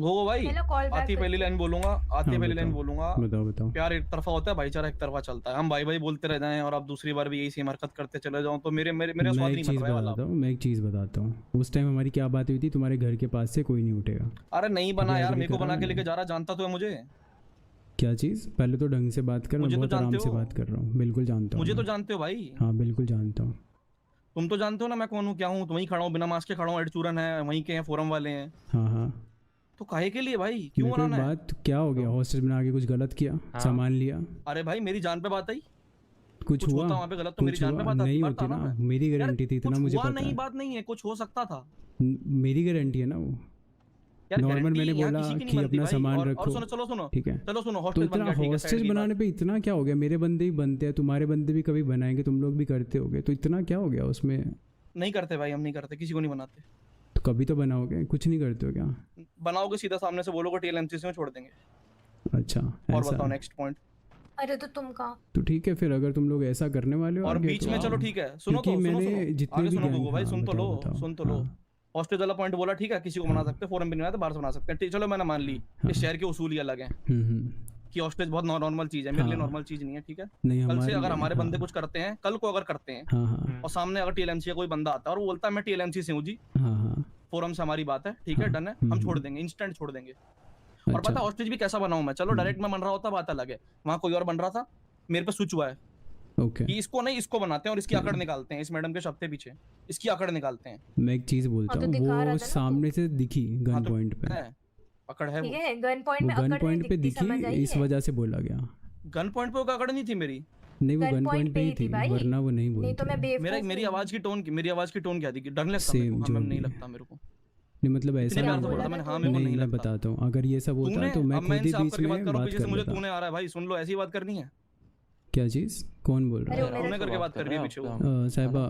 वो भाई चलो कॉल बैक आती पहली लाइन बोलूंगा, आती हाँ पहली लाइन बताओ बोलूंगा। बताओ बताओ। प्यार एक तरफा होता है, भाईचारा एक तरफा चलता है। हम भाई भाई बोलते रह जाएं और आप दूसरी बार भी यही सेम हरकत करते चले जाओ तो मेरे मेरे मेरे मैं स्वाद एक नहीं बन चीज़ रहा है वाला। बताता हूँ, मैं एक चीज़ बताता हूँ। उस टाइम हमारी क्या बात हुई थी, तुम्हारे घर के पास से कोई नहीं उठेगा। अरे नहीं ठीक बना है, यार, एग्री मेरे को करा बना के मैंने। लेके जा रहा, जानता तो है मुझे। क्या चीज़? पहले तो ढंग से बात कर, मैं मुझे तो बहुत आराम जानते से हो, बात कर रहा हूँ। बिल्कुल जानता हूँ मुझे तो मैं। जानते हो भाई। हाँ बिल्कुल जानता हूँ। तुम तो जानते हो ना मैं कौन हूँ क्या हूँ। तो वहीं खड़ा हूँ, बिना मास्क के खड़ा हूँ, एडचूरन है, वहीं के हैं, फोरम वाले हैं। हाँ हाँ। तो काहे के लिए भाई, क्यों मेरे को एक बनाना है? बात, क्या हो गया? हॉस्टल बना के कुछ गलत किया? हाँ। सामान लिया? अरे भाई मेरी जान पे बात आई। कुछ कुछ हुआ? होता वहां पे गलत तो मेरी कुछ जान पे हुआ? बात आती, नहीं मरता होती ना ना, मैं। मेरी यार गारंटी थी, इतना कुछ मुझे हुआ पता नहीं, है। बात नहीं है, कुछ हो सकता था। मेरी गारंटी है ना वो। यार नॉर्मल गारंटी मैंने यहाँ बोला किसी की नहीं कि बनती अपना भाई। सामान और रखो। सुनो, चलो सुनो, ठीक है। चलो सुनो, तो हॉस्टेज बन इतना गया, ठीक है, साइड हॉस्टेज की बात। बनाने पे इतना क्या हो गया? मेरे बंदे ही बनते हैं, तुम्हारे बंदे भी कभी बनाएंगे, तुम लोग भी करते होगे, तो इतना क्या हो गया उसमें? नहीं करते भाई, हम नहीं करते, किसी को नहीं बनाते। तो कभी तो बनाओगे, कुछ नहीं करते हो क्या? बनाओगे सीधा सामने से बोलोगे टीएलएमसी में छोड़ देंगे। अच्छा और ऐसा बताओ है। Next point. अरे तो तुम कहाँ? तो ठीक है फिर, अगर तुम लोग ऐसा करने वाले हो और आगे बीच तो में आओ। चलो ठीक है, सुनो क्योंकि तो सुनो सुनो, मैंने जितने आगे भी सुनो गैंग, गोगो भाई, हाँ सुन तो लो, बताओ बताओ। सुन तो लो। हाँ हॉस्टेज वाला पॉइंट बोला, ठीक है, किसी को बना सकते, फोरम भी नहीं आया तो बाहर से बना सकते हैं, ठीक, चलो मैंने मान ली। हाँ। इस शहर के उसूल ही अलग हैं हम्म। कि हॉस्टेज बहुत नॉर्मल चीज है, मेरे लिए हाँ। नॉर्मल चीज नहीं है, ठीक है। नहीं कल से हमारे अगर लिए, हमारे हाँ बंदे कुछ करते हैं, कल को अगर करते हैं हाँ हाँ और सामने अगर टीएलएमसी का कोई बंदा आता है और वो बोलता है मैं टीएलएमसी से हूँ जी, हाँ हाँ। फोरम से हमारी बात है, ठीक है, हाँ, डन है, हम छोड़ देंगे, इंस्टेंट छोड़ देंगे। और अच्छा। पता है हॉस्टेज भी कैसा बनाऊं मैं, चलो डायरेक्ट मैं बन रहा होता बात अलग है, वहां कोई और बन रहा था, मेरे पे स्विच हुआ है ओके। कि इसको नहीं, इसको बनाते हैं और इसकी अकड़ निकालते हैं, इस मैडम के शब्द पीछे इसकी अकड़ निकालते हैं। मैं एक चीज़ बोलता हाँ, तो हूँ, दिखा रहा वो था ना सामने से दिखी हाँ गन तो पॉइंट पे। है, अकड़ है ठीक वो। है, गन पॉइंट वो में गन अकड़ नहीं पॉइंट पे दिखती, समझ आई दिखी, इस है? वजह से बोला गया। गन पॉइंट पे वो अकड़ नहीं थी मेरी। नहीं वो गन गन पॉइंट पॉइंट पे ही थी, भाई, वरना वो नहीं नहीं तो बोलती। मैं बेवकूफ मेरा मेरी हूँ। आवाज की टोन, मेरी आवाज की टोन क्या थी, डर लगता मेरे सेम को, हाँ जो मैम नहीं भी है। लगता मेरे को, नहीं मतलब ऐसा इतने क्या प्यार से नहीं बोला बोला था है। मैंने, था हाँ तूने? मेरे को नहीं नहीं मैं लगता। बताता हूँ, अगर ये सब होता तूने, तो मैं अब मैं खुद ही इनसे आप बीच करके बात में करो, बात पीछे कर से मुझे लेता। तूने आ रहा है भाई, सुन लो, ऐसी बात करनी है। क्या चीज़? कौन बोल रहा अरे है? वो मेरे तूने करके बात कर रही है पीछे वो। साहिबा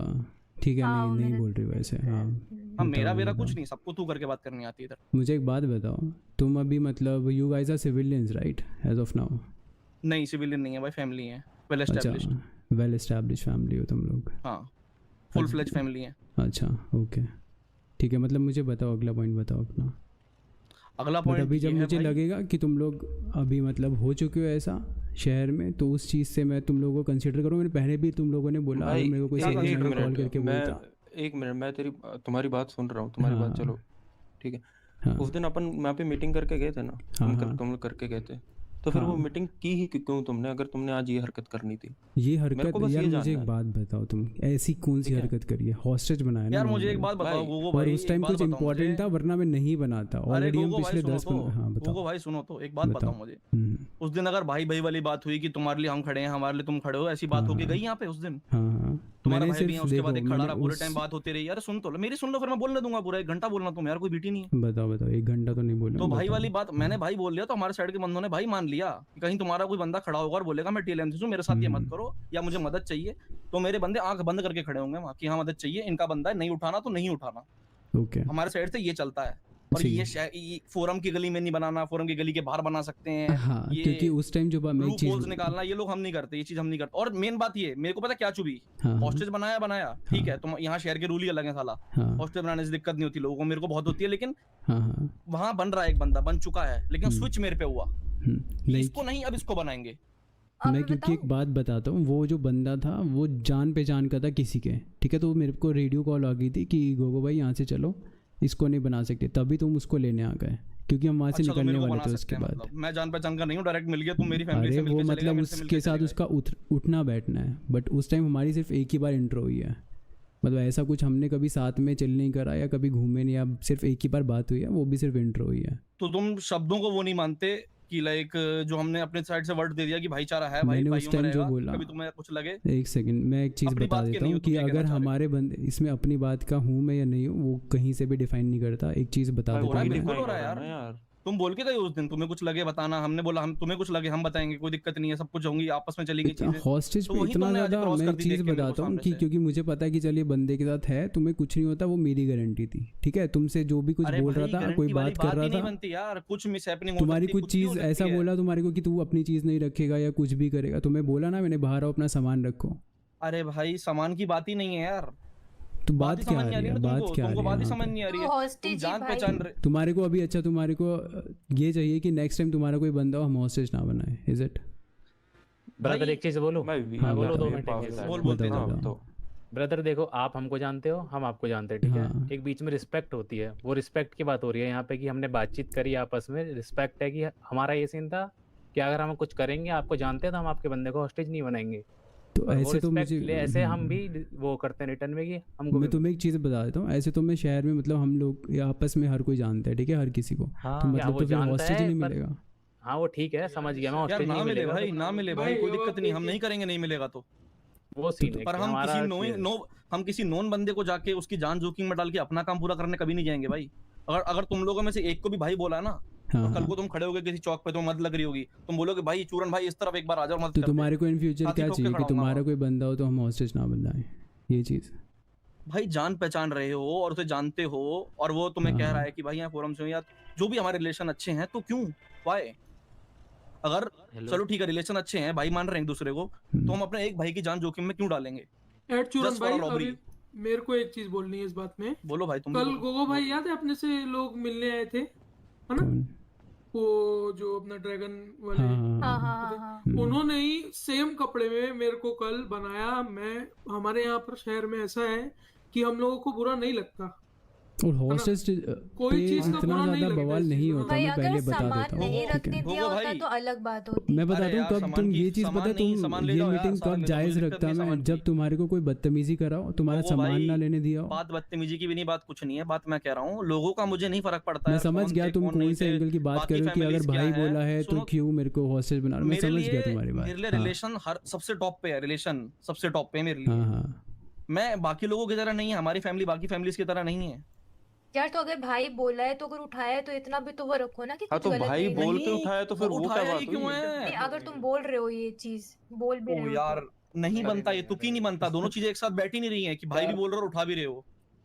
ठीक है, हाँ, नहीं नहीं मेरे- बोल रही वैसे। हाँ हाँ मेरा बताओ मेरा बताओ। कुछ नहीं, सबको तू करके बात करनी आती है इधर। मुझे एक बात बताओ, तुम अभी मतलब you guys are civilians right as of now? नहीं सिविलियन नहीं है भाई, फैमिली है, वेल अच्छा, एस्टेब्लिश्ड। वेल एस्टैब्लिश फैमिली हो तुम लोग? हाँ फुल फ्लेज फैमिली है। अच्छा ओके ठीक है। मतलब मुझे बताओ, अगला पॉइंट बताओ अपना। अगला बट पॉइंट अभी जब ये है मुझे भाई, लगेगा कि तुम लोग अभी मतलब हो चुके हो ऐसा शहर में, तो उस चीज़ से मैं तुम लोगों को कंसिडर करूँ। मैंने पहले भी तुम लोगों ने बोला, भाई अगर मेरे को कोई एक सिचुएशन में कॉल मिनट, करके मैं बोलता। एक मिनट, मैं तुम्हारी बात सुन रहा हूँ, तुम्हारी बात हाँ चलो ठीक है। हाँ उस दिन अपन वहाँ पे मीटिंग करके गए थे ना, हाँ हाँ तुम लोग करके गए थे, तो फिर वो हाँ। मीटिंग की ही क्यों तुमने, अगर तुमने आज ये हरकत करनी थी? ये मेरे हरकत को बस यार, ये मुझे जानना एक है। बात बताओ, तुम ऐसी कौन सी ठीक है। हरकत करी है? हॉस्टेज बनाया ना यार मुझे एक normal। बात बताओ भाई, गोगो और भाई, उस एक टाइम बात कुछ बताओ इंपॉर्टेंट मुझे। था, वरना मैं नहीं बनाता अरे ऑलरेडी। हम गोगो भाई पिछले सुनो 10 तो, 15, हाँ गोगो बताओ भाई सुनो तो, एक बात बताओ मुझे। हम्म, उस दिन अगर भाई भाई वाली बात हुई कि तुम्हारे लिए हम खड़े हैं, हमारे लिए तुम खड़े हो, ऐसी बात हाँ होके हाँ गई यहाँ पे उस दिन? हाँ हाँ। तुम्हारा मैंने भाई भी है, सिर्फ उसके बाद देखो, एक खड़ा मैंने रहा, पूरे उस, टाइम बात होती रही। यार सुन तो लो, मेरी सुन लो, फिर मैं बोलने दूंगा पूरा 1 घंटा बोलना तुम, यार कोई बीटी नहीं है। बताओ बताओ, 1 घंटा तो नहीं बोले तो भाई बताओ। वाली बात मैंने भाई बोल लिया, तो हमारे साइड के बंदों ने भाई मान लिया कि कहीं तुम्हारा कोई बंदा खड़ा होगा और बोलेगा मैं टीएलएमसी हूँ, मेरे साथ ये मत करो या मुझे मदद चाहिए, तो मेरे बंदे आंख बंद करके खड़े होंगे वहां कि हाँ मदद चाहिए, इनका बंदा है, नहीं उठाना तो नहीं उठाना। ओके हमारे साइड से ये चलता है। और सही। ये फोरम की गली में नहीं बनाना, फोरम की गली के बाहर बना सकते हैं। हाँ क्योंकि ये उस टाइम जो मैं एक लूप होल्स निकालना, ये लोग हम नहीं करते, ये चीज हम नहीं करते। और मेन बात ये, मेरे को पता क्या चुभी, हाँ हाँ हॉस्टेज बनाया बनाया ठीक है, तुम यहाँ शहर के रूल ही अलग है साला। हाँ हॉस्टेज बनाने से दिक्कत नहीं होती लोगों को, मेरे को बहुत होती है, लेकिन हाँ हाँ वहां बन रहा है, एक बंदा बन चुका है, लेकिन स्विच मेरे पे हुआ कि नहीं। इसको नहीं, अब इसको बनाएंगे। अब मैं क्योंकि एक बात बताता हूँ, वो जो बंदा था वो जान पहचान का था किसी के, ठीक है। तो मेरे को रेडियो कॉल आ गई थी कि गोगो भाई यहाँ से चलो, इसको नहीं बना सकते, तभी तुम उसको लेने आ गए, क्योंकि हम वहाँ से अच्छा तो निकलने मेरे को वाले बना थे सकते उसके हैं, बाद। मतलब मैं जान पहचान का नहीं हूँ, डायरेक्ट मिल गया, तुम मेरी फैमिली अरे से वो मिलके चले गए, मतलब मेरे से मिलके उसके साथ चले गए। उसका उठना बैठना है, बट उस टाइम हमारी सिर्फ एक ही बार इंट्रो हुई है। मतलब ऐसा कुछ हमने कभी साथ में चिल नहीं करा या कभी घूमे नहीं, अब सिर्फ एक ही बार बात हुई है, वो भी सिर्फ इंट्रो हुई है। तो तुम शब्दों को वो नहीं मानते कि लाइक जो हमने अपने साइड से वर्ड दे दिया कि भाईचारा है, भाई मैंने उस भाइयों में टाइम जो रहेगा, बोला, कभी तुम्हें कुछ लगे। एक सेकंड मैं एक चीज़ अपनी बता बात के देता नहीं हूँ हो, तुम कि ये कहना अगर चाह रहे हो। हमारे बंदे इसमें अपनी बात का हूँ मैं या नहीं हूँ, वो कहीं से भी डिफाइन नहीं करता। एक चीज़ बता भाई देता रहा हूँ है, मैं। बिल्कुल हो डिफाइन रहा है होगा यार। ना यार। तुम बोल के गए उस दिन, तुम्हें कुछ लगे बताना, हमने बोला हम तुम्हें कुछ लगे हम बताएंगे, कोई दिक्कत नहीं है, सब कुछ होंगी, आपस में चलेंगी चीजें। हॉस्टेज तो पे वही इतना तुमने आज ज़्यादा, क्रॉस मैं कर एक दी चीज़ देख के मेरे को बताता हूँ सामने कि से। क्योंकि मुझे पता है कि चलिए बंदे के साथ है, तुम्हें कुछ नहीं होता, वो मेरी गारंटी थी, ठीक है। तुमसे जो भी कुछ अरे बोल भाई, रहा था, गारंटी कोई वाली बात कर ही रहा नहीं था, बनती यार, कुछ मिस हैपनिंग हो तुम्हारी सकती है, कुछ भी हो चीज़ सकती ऐसा है। बोला तुम्हारे को कि तू अपनी चीज़ नहीं रखेगा या कुछ भी करेगा, तुम्हें बोला ना मैंने बाहर आओ अपना सामान रखो। अरे भाई सामान की बात ही नहीं है यार। तो तो बात बात ही क्या समझ आ नहीं आ रही रही है, ना बात तुमको, क्या आ तुमको रही है बात ही यहाँ समझ पे? नहीं आ रही तो है। तुम हॉस्टेज ही जान भाई। पहचान रहे। तुम्हारे को अभी अच्छा, तुम्हारे को ये चाहिए कि नेक्स्ट टाइम तुम्हारा कोई बंदा हो हम हॉस्टेज ना बनाए, इज इट? ब्रदर भाई एक चीज बोलो, भाई हाँ, मैं बोलो बताओ, 2 मिनट एक पावर चीज। है। बोल बोलते बताओ, जाओ। बताओ। तो ब्रदर देखो, आप हमको जानते हो, हम आपको जानते हैं, ठीक है। हाँ। एक बीच में रिस्पेक्ट होती है, वो रिस्पेक्ट की बात हो रही है यहाँ पे कि हमने बातचीत करी आपस में, रिस्पेक्ट है कि हमारा ये सीन था कि अगर हम कुछ करेंगे, आपको जानते हैं, तो हम आपके बंदे को हॉस्टेज नहीं बनाएंगे। तो और वो ऐसे तो रिस्पेक्ट मुझे ले, ऐसे हम भी वो करते हैं रिटर्न में कि हमको मैं भी तुम्हें एक चीज़ बता देता हूँ, ऐसे तो मैं शहर में मतलब हम लोग ये आपस में हर कोई जानता है, ठीक है, हर किसी को। तो या मतलब वो तो फिर जानता हॉस्टेज ही है, नहीं पर मिलेगा। हाँ वो ठीक है, समझ गया मैं, यार हॉस्टेज ना नहीं मिले मिलेगा, भाई, ना मिले भाई, कोई दिक्कत नहीं, हम नहीं करेंगे नहीं मिलेगा तो। वो सीन है पर कि हम हमारा किसी हम किसी नोन बंदे को जाके उसकी जान जोखिम में डाल के अपना काम पूरा करने कभी नहीं जाएंगे भाई। अगर अगर तुम लोगों में से एक को भी भाई बोला ना, हाँ, और कल हाँ। को तुम खड़े होगे किसी चौक पे, तो मत लग रही होगी, तुम बोलोगे भाई चूरन भाई इस तरफ एक बार आ जाओ, मत तो कर दे। तुम्हारे को इन फ्यूचर हाथी क्या ठोक के चाहिए खड़ा कि होऊंगा तुम्हारा वहाँ। कोई बंदा हो तो हम हॉस्टेज ना बनाए, ये चीज़? भाई जान पहचान रहे हो और उसे जानते हो, और वो तुम्हें हाँ, कह रहा हाँ। है कि भाई यहाँ फोरम से हो, या जो भी हमारे रिलेशन अच्छे हैं, तो क्यों, वाई? अगर चलो ठीक है रिलेशन अच्छे हैं, भाई मान रहे हैं एक दूसरे को, तो हम अपने एक भाई की जान जोखिम में क्यों डालेंगे? एड चूरन Just for भाई, a robbery। अभी मेरे को एक चीज बोलनी है इस बात में। बोलो भाई, तुम भी कल बोलो। गोगो भाई याद है अपने से लोग मिलने आए थे, है ना? कौन? वो जो अपना ड्रैगन वाले, हाँ, हाँ हाँ, हाँ हाँ। उन्होंने ही सेम कपड़े में मेरे को कल बनाया। मैं हमारे यहाँ पर शहर में ऐसा है कि हम लोगों को बुरा नहीं लगता, और हॉस्टेज कोई पे चीज़ का इतना बुरा नहीं ज़्यादा लगता बवाल इस नहीं चीज़ में। होता, भाई मैं अगर पहले बता सामान देता हूँ, नहीं ठीक रखने है। दिया गोगो होता भाई, तो अलग बात होती। मैं अरे बताता हूँ यार, कब सामान तुम की- ये चीज़ सामान पता है, नहीं, सामान तुम ले ये जाओ यार, मीटिंग सामान कब ले जाओ, जायज़ कोई रखता दिक्कत नहीं मैं, सामान जब की। तुम्हारे को कोई बदतमीजी कराओ, तुम्हारा गोगो सामान भाई, ना लेने दिया हो। बात बदतमीजी की भी नहीं, बात कुछ नहीं है, बात मैं कह रहा हूँ लोगों का मुझे नहीं फर्क पड़ता मैं है, समझ कौन गया थे, तुम कौन कौन नहीं से थे, एंगल की बात बाकी कर रहे हो कि अगर families क्या भाई है। बोला है तो सुनो, क्यों मेरे को हॉस्टेज बना रहे हो। मैं मेरे समझ गया लिए तुम्हारी बात। मेरे लिए हाँ, रिलेशन हर सबसे टॉप पे है, रिलेशन सबसे टॉप पे है मेरे लिए। हाँ, हाँ। मैं बाकी लोगों की तरह नहीं है, हमारी फैमिली बाकी फैमिलीज की तरह नहीं है। यार तो अगर भाई बोला है तो अगर उठाया है तो इतना भी तो वो रखो ना कि हाँ कुछ तो गलत भाई नहीं बोल लगे। के उठाया तो फिर वो क्या उठाया ही बात क्यों हुई? है? नहीं, अगर तुम बोल रहे हो ये चीज, बोल भी ओ रहे हो यार, तो। नहीं बनता ये, तुकी नहीं बनता, दोनों चीजें एक साथ बैठ ही नहीं रही है कि भाई भी बोल रहे हो और उठा भी रहे हो,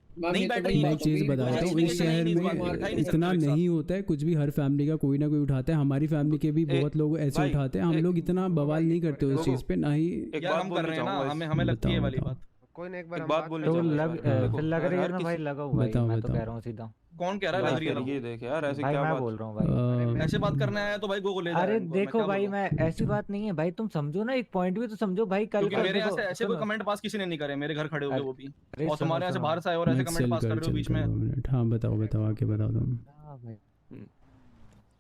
नहीं बैठ रही मैं है। एक चीज़ बताता हूँ, justification इस नहीं, शहर नहीं, इस बात को में बैठा ही नहीं सकते इतना एक साथ। नहीं होता है कुछ भी, हर फैमिली का कोई ना कोई उठाता है, हमारी फैमिली के भी बहुत लोग ऐसे भाई, उठाते हैं, हम लोग इतना बवाल नहीं करते उस चीज़ पे, ना ही। एक यार बात हम कर बोलना रहे हैं ना, चाहूंगा हमें लगती है बताओ, वाली बताओ। बात। कोई ना, एक बार एक हम बात बात बोलना कर तो लेंगे। चाहूंगा लग देखो, फिर लग रही है हर ना किसी- भाई, लगा हुआ है, बताओ, मैं तो बताओ। कह रहा हूँ सीधा। कौन कह रहा है भाई लग रही है फिर तो? ये देख यार, ऐसे भाई क्या मैं बात? बोल रहा हूँ भाई। ऐसे बात करने आया तो भाई गोगो ले जा अरे इनको, मैं देखो क्या भाई, बोलूं? मैं ऐसी बात नहीं है भाई, तुम समझो ना, एक पॉइंट भी तो समझो भाई। कल क्योंकि का मेरे यहाँ देखो, से ऐसे कोई सुनो, कमेंट पास किसी ने नहीं करे, मेरे घर खड़े हो गए वो भी, अरे और सुनो, तुम्हारे यहाँ से सुनो। बाहर से आए और ऐसे नेक्स्ट कमेंट चल पास कर कर रहे हो बीच चल में। कर 2 मिनट। हाँ बताओ, बताओ, आगे बताओ तुम। हाँ भाई,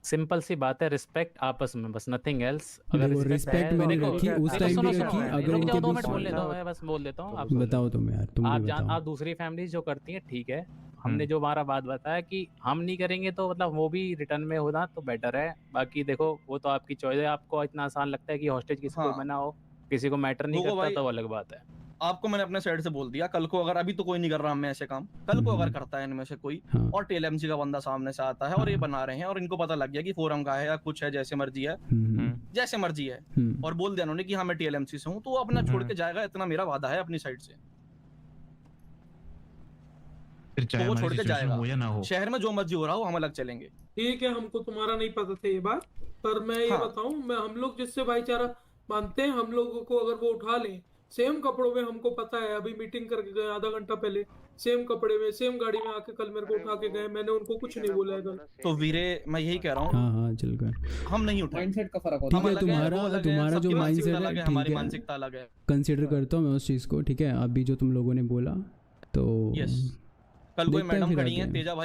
सिंपल सी बात है, रिस्पेक्ट आपस में, बस नथिंग एल्स। अगर देखो, respect मैंने रखी, उस देखो, time सुनो, भी सुनो, रखी, अगर रुक जाओ, इनके 2 बीच मिनट बोल में- लेता हूँ, मैं बस बोल देता हूँ, आप सुन लो। बताओ तुम यार, तुम आप भी जान, बताओ। आप दूसरी फैमिली जो करती हैं ठीक है, हमने जो हमारा बात बताया कि हम नहीं करेंगे तो मतलब वो भी रिटर्न में होना तो बेटर है। बाकी देखो वो तो आपकी चॉइस है, आपको इतना आसान लगता है कि हॉस्टेज किसी को हाँ। मना हो, किसी को मैटर नहीं गोगो करता भाई, तो वो अलग बात है। आपको मैंने अपने साइड से बोल दिया, कल को अगर, अभी तो कोई नहीं कर रहा मैं ऐसे काम, कल को अगर करता है इनमें से कोई, हाँ, और टेलएमसी का बंदा सामने से आता है और ये बना रहे हैं और इनको पता लग गया कि फोरम का है या कुछ है, जैसे मर्जी है, जैसे मर्जी है, और बोल दिया उन्होंने कि हाँ मैं टीएलएमसी से हूँ, तो वो अपना छोड़ के जाएगा, इतना मेरा वादा है अपनी साइड से। फिर चाहे तो वो हमारी छोड़ के सिचुएशन जाएगा। हो या ना हो। शहर में जो मर्जी हो रहा हो, हम अलग चलेंगे। ठीक है, हमको तुम्हारा नहीं पता था ये बात, पर मैं ये हाँ। बताऊं, मैं हम लोग जिससे भाईचारा मानते हैं, हम लोगों को अगर वो उठा लें सेम कपड़ों में, हमको पता है, अभी मीटिंग करके गए आधा घंटा पहले, सेम कपड़े में सेम गाड़ी में आके कल मेरे को उठा के गए, मैंने उनको कुछ नहीं बोला है कल। तो वीरे, मैं यही कह रहा हूँ, हाँ, हाँ, चल कर। हम नहीं उठाए। माइंडसेट का फर्क होता ठीक हम है, अलग हैं, वो तुम्हारा अलग हैं, तुम्हारा जो सबकी माइंडसेट मानसिकता अलग है, है, हमारी ठीक है, मानसिकता अलग है। कंसीडर करता हूँ मैं उस चीज़ को, ठीक है। अभी जो तुम लोगों ने बोला तो यस, कल कोई देखते हैं मैडम फिर खड़ी है आगे। तेजा भाई